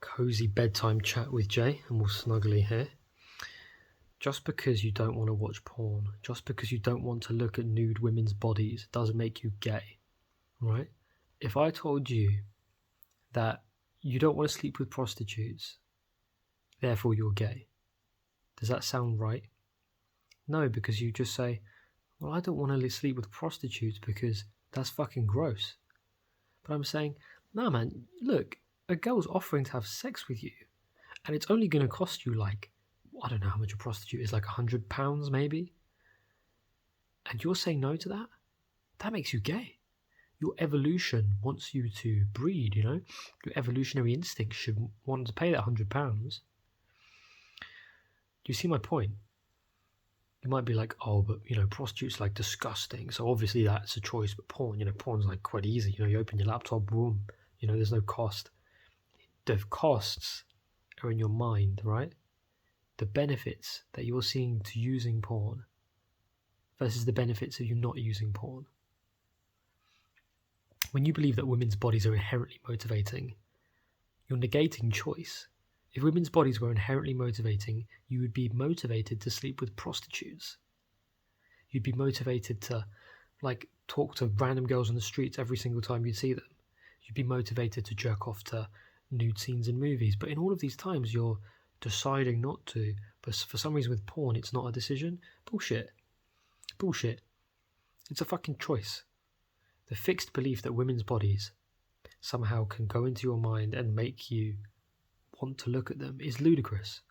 cozy bedtime chat with Jay, and we'll snuggly here. Just because you don't want to watch porn, just because you don't want to look at nude women's bodies, doesn't make you gay, right? If I told you that you don't want to sleep with prostitutes, therefore you're gay, does that sound right? No, because you just say, well, I don't want to sleep with prostitutes because that's fucking gross. But I'm saying, no man, look, a girl's offering to have sex with you, and it's only going to cost you like, I don't know how much a prostitute is, like £100 maybe, and you're saying no to that? That makes you gay. Your evolution wants you to breed, Your evolutionary instinct should want to pay that £100. Do you see my point? You might be like, oh, but, prostitutes like disgusting, so obviously that's a choice, but porn, porn's like quite easy, you open your laptop, boom, there's no cost. The costs are in your mind, right? The benefits that you're seeing to using porn versus the benefits of you not using porn. When you believe that women's bodies are inherently motivating, you're negating choice. If women's bodies were inherently motivating, you would be motivated to sleep with prostitutes. You'd be motivated to, talk to random girls on the streets every single time you'd see them. You'd be motivated to jerk off to nude scenes in movies. But in all of these times, you're deciding not to. But for some reason with porn, it's not a decision. Bullshit. It's a fucking choice. The fixed belief that women's bodies somehow can go into your mind and make you want to look at them is ludicrous.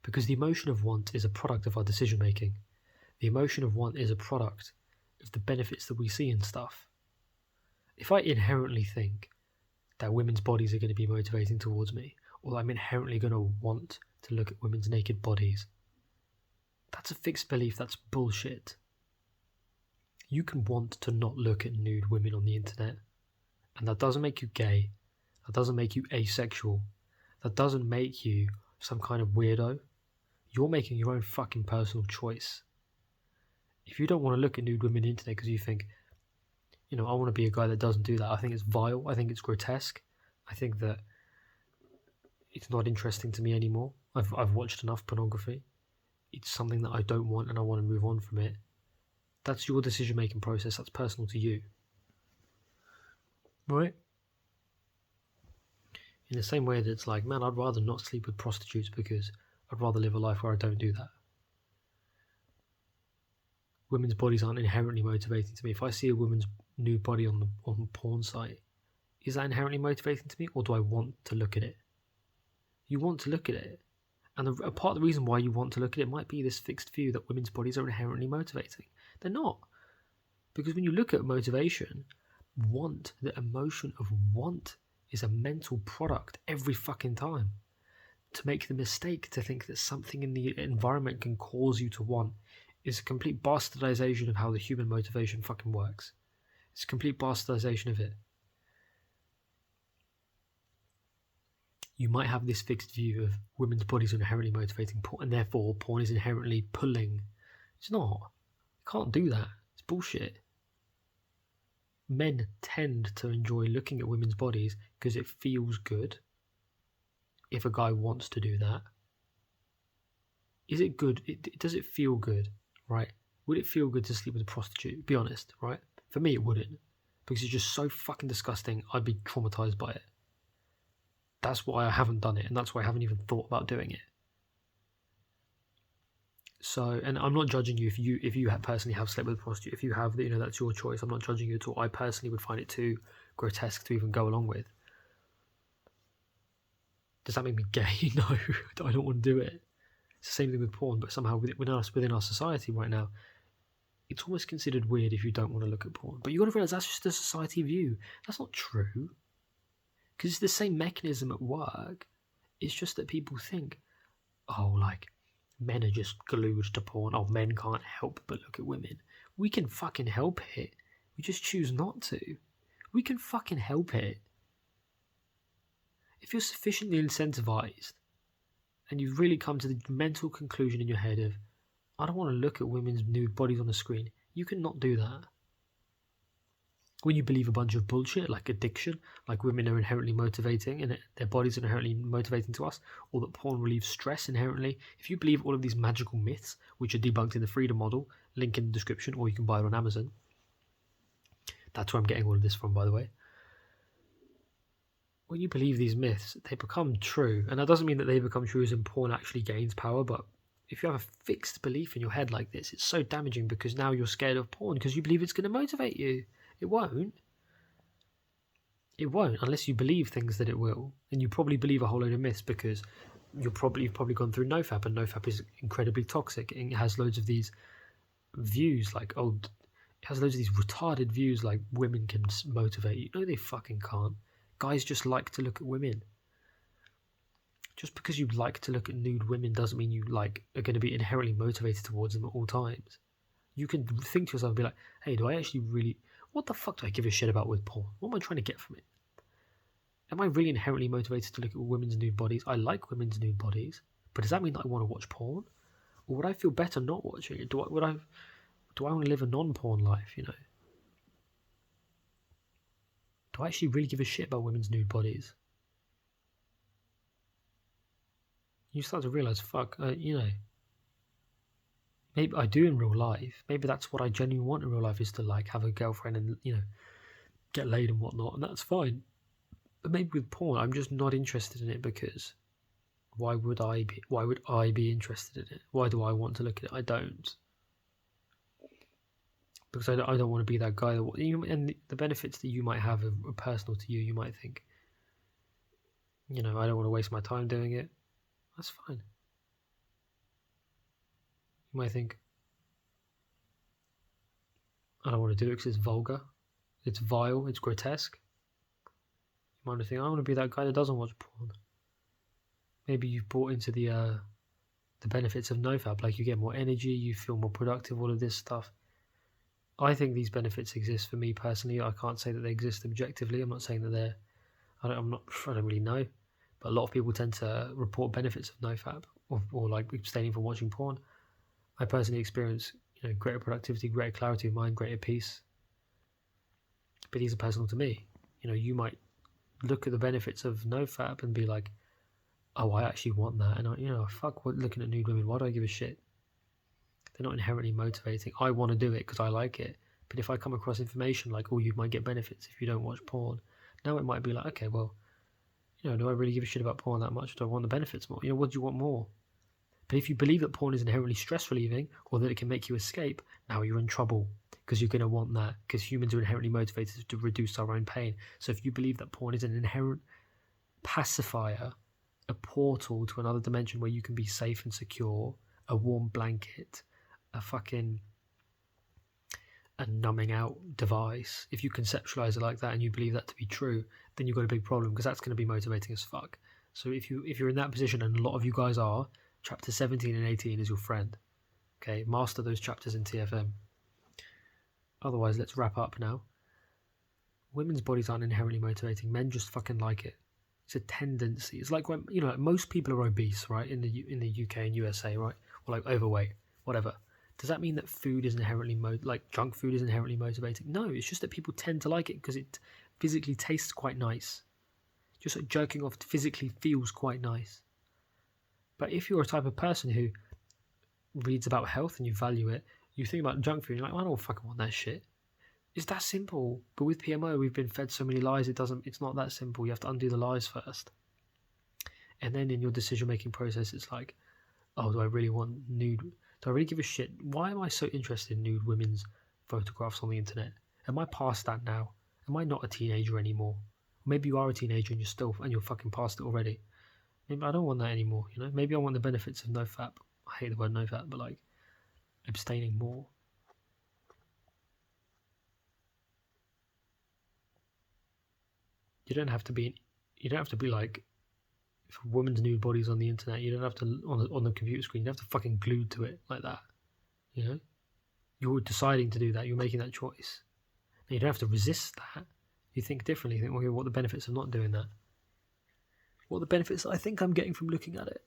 Because the emotion of want is a product of our decision making. The emotion of want is a product of the benefits that we see in stuff. If I inherently think that women's bodies are going to be motivating towards me, or I'm inherently going to want to look at women's naked bodies, that's a fixed belief. That's bullshit. You can want to not look at nude women on the internet, and that doesn't make you gay. That doesn't make you asexual. That doesn't make you some kind of weirdo. You're making your own fucking personal choice. If you don't want to look at nude women on the internet because you think, I want to be a guy that doesn't do that, I think it's vile, I think it's grotesque, I think that it's not interesting to me anymore. I've watched enough pornography. It's something that I don't want and I want to move on from it. That's your decision-making process. That's personal to you. Right? In the same way that it's like, man, I'd rather not sleep with prostitutes because I'd rather live a life where I don't do that. Women's bodies aren't inherently motivating to me. If I see a woman's nude body on the porn site, is that inherently motivating to me, or do I want to look at it? You want to look at it. And a part of the reason why you want to look at it might be this fixed view that women's bodies are inherently motivating. They're not. Because when you look at motivation, want, the emotion of want, is a mental product every fucking time. To make the mistake to think that something in the environment can cause you to want is a complete bastardization of how the human motivation fucking works. It's a complete bastardization of it. You might have this fixed view of women's bodies are inherently motivating porn, and therefore porn is inherently pulling. It's not. You can't do that. It's bullshit. Men tend to enjoy looking at women's bodies because it feels good. If a guy wants to do that, is it good? Does it feel good, right? Would it feel good to sleep with a prostitute? Be honest, right? For me, it wouldn't, because it's just so fucking disgusting. I'd be traumatized by it. That's why I haven't done it, and that's why I haven't even thought about doing it. So, and I'm not judging you if you personally have slept with a prostitute. If you have, that's your choice. I'm not judging you at all. I personally would find it too grotesque to even go along with. Does that make me gay? No, I don't want to do it. It's the same thing with porn, but somehow within our society right now, it's almost considered weird if you don't want to look at porn. But you got to realize that's just a society view. That's not true. Because it's the same mechanism at work. It's just that people think, men are just glued to porn. Oh, men can't help but look at women. We can fucking help it. We just choose not to. We can fucking help it. If you're sufficiently incentivized and you've really come to the mental conclusion in your head of, I don't want to look at women's nude bodies on the screen, you can not do that. when you believe a bunch of bullshit like addiction, like women are inherently motivating and their bodies are inherently motivating to us, or that porn relieves stress inherently, if you believe all of these magical myths, which are debunked in the Freedom Model, link in the description, or you can buy it on Amazon. That's where I'm getting all of this from, by the way. When you believe these myths, they become true. And that doesn't mean that they become true as in porn actually gains power, but if you have a fixed belief in your head like this, it's so damaging because now you're scared of porn because you believe it's going to motivate you. It won't. It won't unless you believe things that it will. And you probably believe a whole load of myths because you've probably gone through NoFap, and NoFap is incredibly toxic. And it has loads of these views like, it has loads of these retarded views like women can motivate you. No, they fucking can't. Guys just like to look at women. Just because you like to look at nude women doesn't mean you are going to be inherently motivated towards them at all times. You can think to yourself and be like, hey, do I actually really... What the fuck do I give a shit about with porn? What am I trying to get from it? Am I really inherently motivated to look at women's nude bodies? I like women's nude bodies, but does that mean that I want to watch porn? Or would I feel better not watching it? Do I want to live a non-porn life, you know? Do I actually really give a shit about women's nude bodies? You start to realise, fuck, maybe I do in real life. Maybe that's what I genuinely want in real life, is to have a girlfriend and, get laid and whatnot, and that's fine. But maybe with porn, I'm just not interested in it because why would I be interested in it? Why do I want to look at it? I don't. Because I don't want to be that guy and the benefits that you might have are personal to you. You might think, I don't want to waste my time doing it. That's fine. You might think, I don't want to do it because it's vulgar, it's vile, it's grotesque. You might think, I want to be that guy that doesn't watch porn. Maybe you've bought into the benefits of NoFap, like you get more energy, you feel more productive, all of this stuff. I think these benefits exist for me personally. I can't say that they exist objectively. I'm not saying that I don't really know, but a lot of people tend to report benefits of NoFap or like abstaining from watching porn. I personally experience greater productivity, greater clarity of mind, greater peace. But these are personal to me. You might look at the benefits of NoFap and be like, oh, I actually want that, and fuck looking at nude women. Why do I give a shit? They're not inherently motivating. I want to do it because I like it. But if I come across information like, you might get benefits if you don't watch porn, now it might be like, okay, well, do I really give a shit about porn that much? Do I want the benefits more? What do you want more? But if you believe that porn is inherently stress relieving or that it can make you escape, now you're in trouble because you're going to want that, because humans are inherently motivated to reduce our own pain. So if you believe that porn is an inherent pacifier, a portal to another dimension where you can be safe and secure, a warm blanket, a numbing out device, if you conceptualize it like that and you believe that to be true, then you've got a big problem, because that's going to be motivating as fuck. So if you're in that position, and a lot of you guys are, chapter 17 and 18 is your friend. Okay, master those chapters in TFM. Otherwise, let's wrap up now. Women's bodies aren't inherently motivating. Men just fucking like it. It's a tendency. It's like when most people are obese, right? In the UK and USA, right? Or like overweight, whatever. Does that mean that food is inherently junk food is inherently motivating? No, it's just that people tend to like it because it physically tastes quite nice. Just like jerking off physically feels quite nice. But if you're a type of person who reads about health and you value it, you think about junk food and you're like, I don't fucking want that shit. It's that simple. But with PMO, we've been fed so many lies, it's not that simple. You have to undo the lies first. And then in your decision-making process, it's like, do I really want nude? Do I really give a shit? Why am I so interested in nude women's photographs on the internet? Am I past that now? Am I not a teenager anymore? Maybe you are a teenager and you're fucking past it already. Maybe I don't want that anymore, Maybe I want the benefits of NoFap. I hate the word NoFap, but like abstaining more. You don't have to be like, if a woman's nude body's on the internet, you don't have to on the computer screen. You don't have to fucking glued to it like that. You're deciding to do that. You're making that choice. And you don't have to resist that. You think differently. You think, well, what are the benefits of not doing that? What are the benefits that I think I'm getting from looking at it?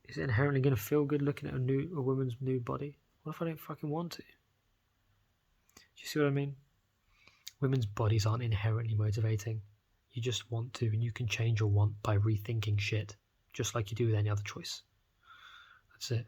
Is it inherently going to feel good looking at a woman's nude body? What if I don't fucking want to? you see what I mean? Women's bodies aren't inherently motivating. You just want to, and you can change your want by rethinking shit, just like you do with any other choice. That's it.